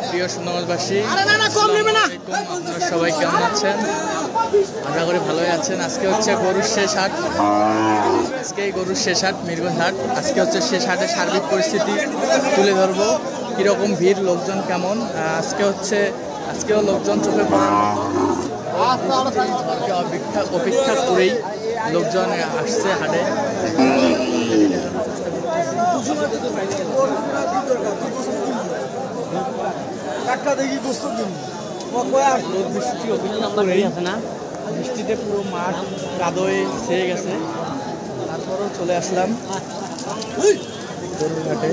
প্রিয় সুন্দরগঞ্জবাসী, আপনারা সবাই কেমন আছেন? আশা করি ভালোই আছেন। আজকে হচ্ছে গরুর শেষ হাট। আজকেই গরুর শেষ হাট, মিরগঞ্জ হাট। আজকে হচ্ছে শেষ হাটের সার্বিক পরিস্থিতি তুলে ধরবো, কীরকম ভিড়, লোকজন কেমন। আজকেও লোকজন চোখে পড়ার অপেক্ষা করেই লোকজন আসছে হাটে। বৃষ্টিতে পুরো মাঠ কাদোয় ছেয়ে গেছে, তারপরও চলে আসলাম গরুর ঘাটে।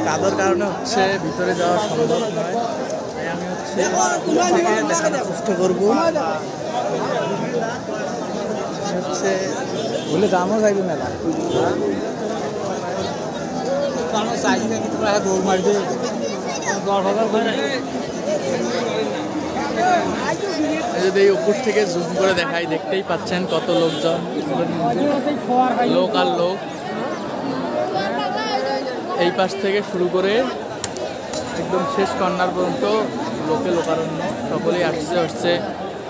কাদোর কারণে হচ্ছে ভিতরে যাওয়া সম্ভব নয়, তাই আমি দেখানোর চেষ্টা করবো। হচ্ছে বলে দামও যাইবে মেলা, যদি উপর থেকে জুম করে দেখাই, দেখতেই পাচ্ছেন কত লোকজন, লোক আর লোক। এই পাশ থেকে শুরু করে একদম শেষ কর্নার পর্যন্ত লোকে লোকারণ্য। সকলেই আসছে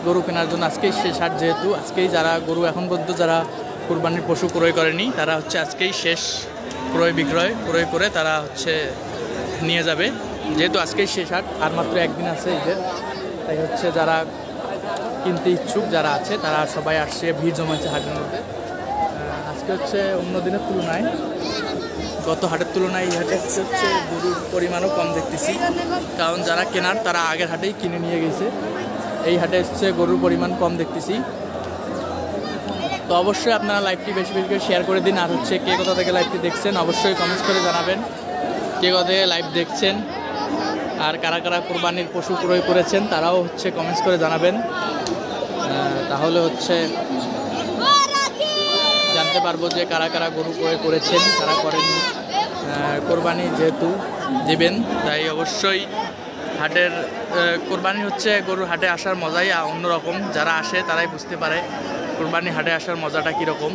গরু কেনার জন্য। আজকেই শেষ হাট, যেহেতু আজকেই যারা গরু এখন পর্যন্ত যারা কুরবানির পশু ক্রয় করেনি, তারা হচ্ছে আজকেই শেষ ক্রয় করে তারা হচ্ছে নিয়ে যাবে। যেহেতু আজকেই শেষ হাট, আর মাত্র একদিন আছে ঈদের, তাই হচ্ছে যারা কিনতে ইচ্ছুক যারা আছে তারা সবাই আসছে, ভিড় জমাচ্ছে হাটের মধ্যে। আজকে হচ্ছে অন্য দিনের তুলনায়, গত হাটের তুলনায় এই হাটে হচ্ছে গরুর পরিমাণও কম দেখতেছি, কারণ যারা কেনার তারা আগের হাটেই কিনে নিয়ে গেছে। এই হাটে হচ্ছে গরুর পরিমাণ কম দেখতেছি। তো অবশ্যই আপনারা লাইভটি বেশি বেশি করে শেয়ার করে দিন। আর হচ্ছে কে কোথা থেকে লাইভটি দেখছেন অবশ্যই কমেন্টস করে জানাবেন, কে কোথা থেকে লাইভ দেখছেন। আর কারা কারা কোরবানির পশু ক্রয় করেছেন তারাও হচ্ছে কমেন্টস করে জানাবেন, তাহলে হচ্ছে জানতে পারবো যে কারা কারা গরু ক্রয় করেছেন, কারা করেননি। কোরবানি যেহেতু দেবেন, তাই অবশ্যই হাটের কোরবানি হচ্ছে গরুর হাটে আসার মজাই অন্যরকম। যারা আসে তারাই বুঝতে পারে কোরবানি হাটে আসার মজাটা কীরকম।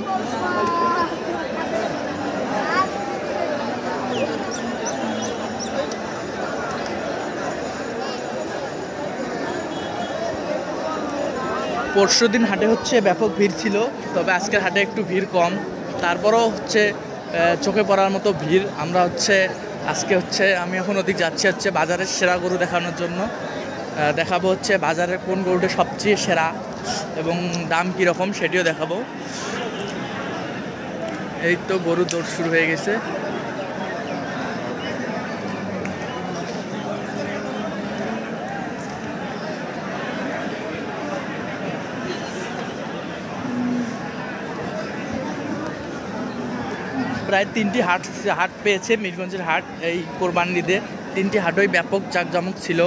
পরশুদিন হাটে হচ্ছে ব্যাপক ভিড় ছিল, তবে আজকের হাটে একটু ভিড় কম। তারপরও হচ্ছে চোখে পড়ার মতো ভিড়। আমরা হচ্ছে আজকে হচ্ছে আমি এখন ওদিক যাচ্ছি হচ্ছে বাজারের সেরা গরু দেখানোর জন্য। দেখাবো হচ্ছে বাজারের কোন গরুটা সবচেয়ে সেরা এবং দাম কীরকম সেটিও দেখাবো। এই তো গরু দৌড় শুরু হয়ে গেছে। প্রায় 3টি হাট পেয়েছে মিরগঞ্জের হাট। এই কোরবানির ঈদে 3টি হাটই ব্যাপক জাঁকজমক ছিল।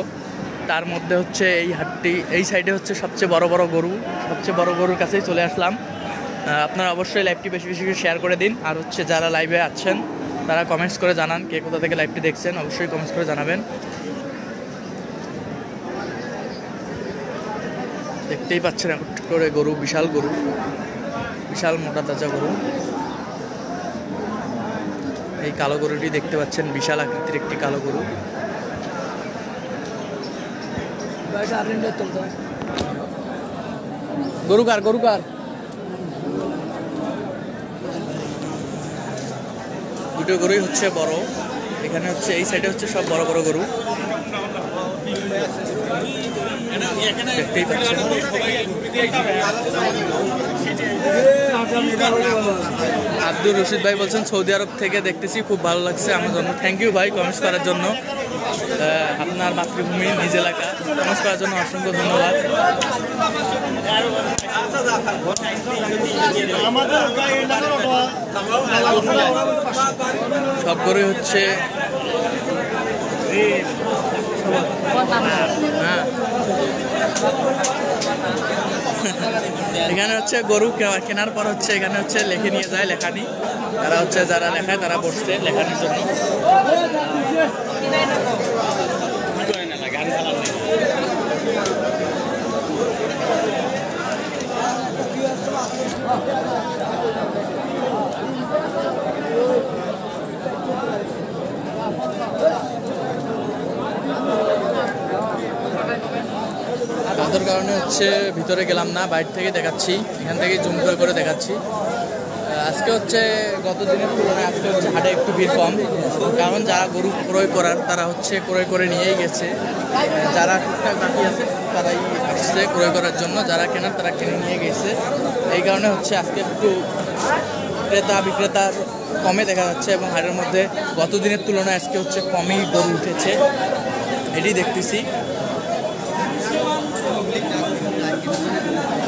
তার মধ্যে হচ্ছে এই হাটটি, এই সাইডে হচ্ছে সবচেয়ে বড় গরু, সবচেয়ে বড় গরুর কাছেই চলে আসলাম। আপনারা অবশ্যই লাইভটি বেশি বেশি করে শেয়ার করে দিন। আর হচ্ছে যারা লাইভে আছেন তারা কমেন্টস করে জানান কে কোথা থেকে লাইভটি দেখছেন, অবশ্যই কমেন্টস করে জানাবেন। দেখতেই পাচ্ছেন এক করে গরু, বিশাল গরু, বিশাল মোটা তাজা গরু। এই কালো গরুটি দেখতে পাচ্ছেন, বিশাল আকৃতির একটি কালো গরু। গরুকার দুটো গরুই হচ্ছে বড়। এখানে হচ্ছে এই সাইডে হচ্ছে সব বড় গরু দেখতেই পাচ্ছেন। আব্দুর রশিদ ভাই বলছেন সৌদি আরব থেকে দেখতেছি, খুব ভালো লাগছে আমার জন্য। থ্যাংক ইউ ভাই কমেন্টস করার জন্য। আপনার মাতৃভূমি নিজ এলাকা কমেন্টস করার জন্য অসংখ্য ধন্যবাদ। সব গরুই হচ্ছে হ্যাঁ, এখানে হচ্ছে গরু কেনার পর হচ্ছে এখানে হচ্ছে লেখে নিয়ে যায় লেখানি, তারা হচ্ছে যারা লেখায় তারা বসছে লেখানির জন্য। কাদোর কারণে হচ্ছে ভিতরে গেলাম না, বাইরে থেকে দেখাচ্ছি, এখান থেকে জুম করে করে দেখাচ্ছি। আজকে হচ্ছে গত দিনের তুলনায় আজকে হচ্ছে হাটে একটু ভিড় কম, কারণ যারা গরু ক্রয় করার তারা হচ্ছে ক্রয় করে নিয়েই গেছে। যারা টুকটাক বাকি আছে তারাই আসছে ক্রয় করার জন্য, যারা কেনার তারা কিনে নিয়ে গেছে। এই কারণে হচ্ছে আজকে একটু ক্রেতা বিক্রেতার কমে দেখা যাচ্ছে, এবং হাটের মধ্যে গত দিনের তুলনায় আজকে হচ্ছে কমই গরু উঠেছে, এটি দেখতেছি।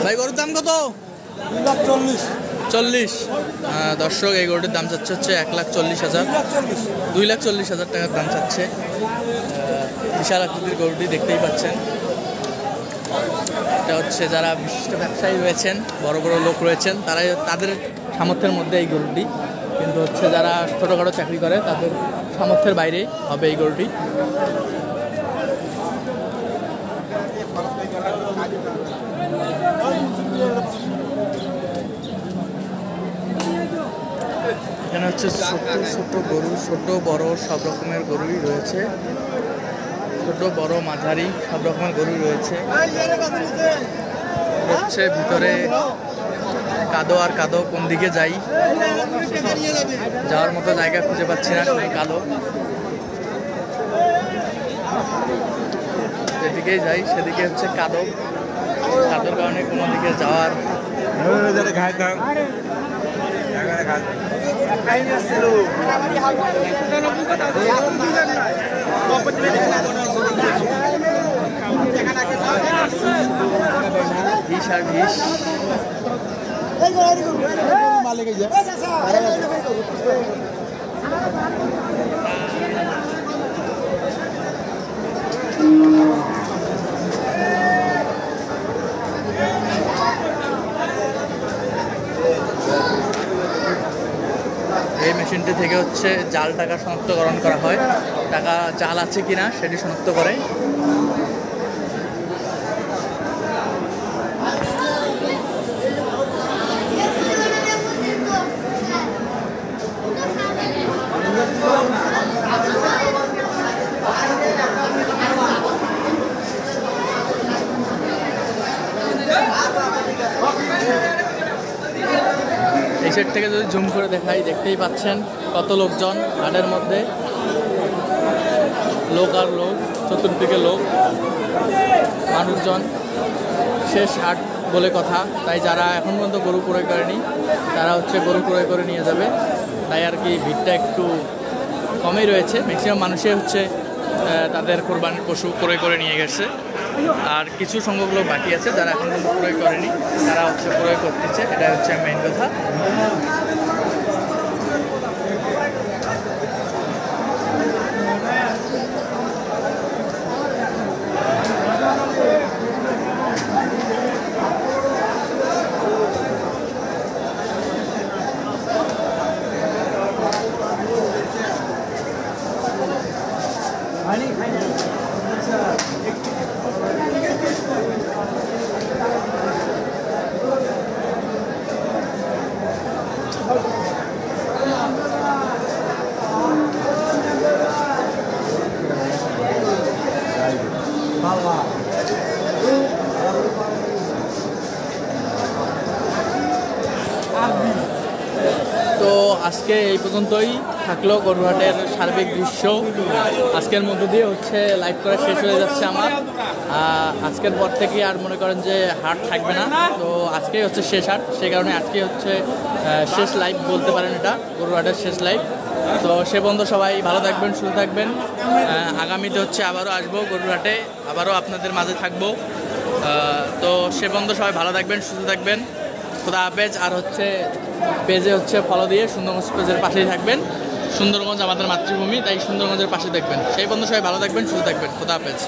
ভাই গরুর দাম কত? 40। দর্শক এই গরুটির দাম চাচ্ছে হচ্ছে 1,40,000, 2,40,000 টাকার দাম চাচ্ছে। বিশাল আকৃতির গরুটি দেখতেই পাচ্ছেন। এটা হচ্ছে যারা বিশিষ্ট ব্যবসায়ী রয়েছেন, বড় বড় লোক রয়েছেন, তারাই তাদের সামর্থ্যের মধ্যে এই গরুটি, কিন্তু হচ্ছে যারা ছোটোখাটো চাকরি করে তাদের সামর্থ্যের বাইরে হবে এই গরুটি। এখানে হচ্ছে ছোট ছোট গরু, ছোট বড় সব রকমের গরুই রয়েছে, ছোট বড় মাঝারি সব রকমের গরু রয়েছে। হচ্ছে ভিতরে কাদো আর কাদো, কোন দিকে যাই যাওয়ার মতো জায়গা খুঁজে পাচ্ছি না, শুধু কাদো। যেদিকেই যাই সেদিকে হচ্ছে কাদো, কাদোর কারণে কোনো দিকে যাওয়ার ভিস আর ভিস। এই মেশিনটি থেকে হচ্ছে জাল টাকা শনাক্তকরণ করা হয়, টাকা জাল আছে কিনা সেটি শনাক্ত করে। এই সাইড থেকে যদি জুম করে দেখাই, দেখতেই পাচ্ছেন কত লোকজন হাটের মধ্যে, লোক আর লোক, চতুর্দিকে লোক, মানুষজন। শেষ হাট বলে কথা, তাই যারা এখন পর্যন্ত গরু ক্রয় করেনি তারা হচ্ছে গরু ক্রয় করে নিয়ে যাবে, তাই আর কি ভিড়টা একটু কমই রয়েছে। ম্যাক্সিমাম মানুষই হচ্ছে তাদের কোরবানির পশু ক্রয় করে নিয়ে গেছে, আর কিছু সংখ্যক লোক বাকি আছে যারা এখন পর্যন্ত ক্রয় করেনি, তারা হচ্ছে ক্রয় করতেছে, এটা হচ্ছে মেইন কথা। তো আজকে এই পর্যন্তই থাকলো গরুহাটের সার্বিক দৃশ্য। আজকের মধ্য দিয়ে হচ্ছে লাইভ করা শেষ হয়ে যাচ্ছে আমার। আজকের পর থেকে আর মনে করেন যে হাট থাকবে না, তো আজকেই হচ্ছে শেষ হাট, সেই কারণে আজকে হচ্ছে শেষ লাইভ বলতে পারেন, এটা গরুহাটের শেষ লাইভ। তো সে পর্যন্ত সবাই ভালো থাকবেন, সুস্থ থাকবেন। আগামীতে হচ্ছে আবারও আসবো গরুহাটে, আবারও আপনাদের মাঝে থাকবো। তো সে পর্যন্ত সবাই ভালো থাকবেন, সুস্থ থাকবেন। খোদা হাফেজ। আর হচ্ছে পেজে হচ্ছে ফলো দিয়ে সুন্দরগঞ্জ পেজের পাশেই থাকবেন। সুন্দরগঞ্জ আমাদের মাতৃভূমি, তাই সুন্দরগঞ্জের পাশে দেখবেন। সেই পর্যন্ত সবাই ভালো থাকবেন, সুস্থ থাকবেন। খোদা হাফেজ।